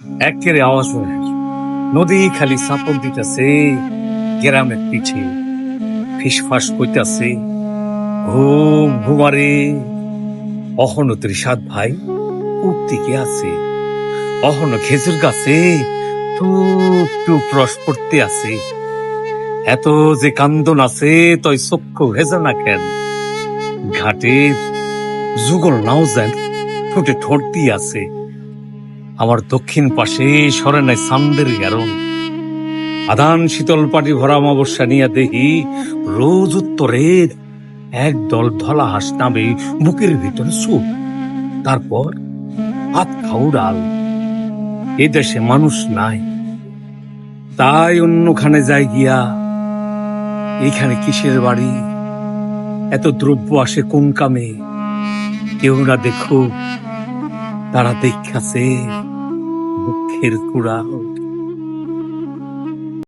একেবারে আওয়াজ হয় নদী খালি সাপড় দিতেছে গ্রামের পিছে ফিসফাস কইতাছে ঘুম ঘুমারে অহনো ত্রিশাদ ভাই উঠতিকে আছে অহনো খেজুর গাছে টুপ টুপ রস পড়তে আছে এত যে কান্দন আছে তই চক্ষু ভেজা না কেন ঘাটে যুগল নাও যেন ঠোঁটে ঠোঁট দিয়ে আছে আমার দক্ষিণ পাশে সরে নাই সান্দের গ্যারন আদান শীতল পাটি ভরা অমাবস্যা নিয়ে দেখি রোজ উত্তরের একদল ধলা হাঁস নামে বুকের ভিতরে সুপ তারপর হাত খাউড়াল এ দেশে মানুষ নাই তাই অন্যখানে যাই গিয়া এইখানে কিসের বাড়ি এত দ্রব্য আসে কোন কামে কেউ না দেখো তারা দেখাছে দুঃখের কুড়াল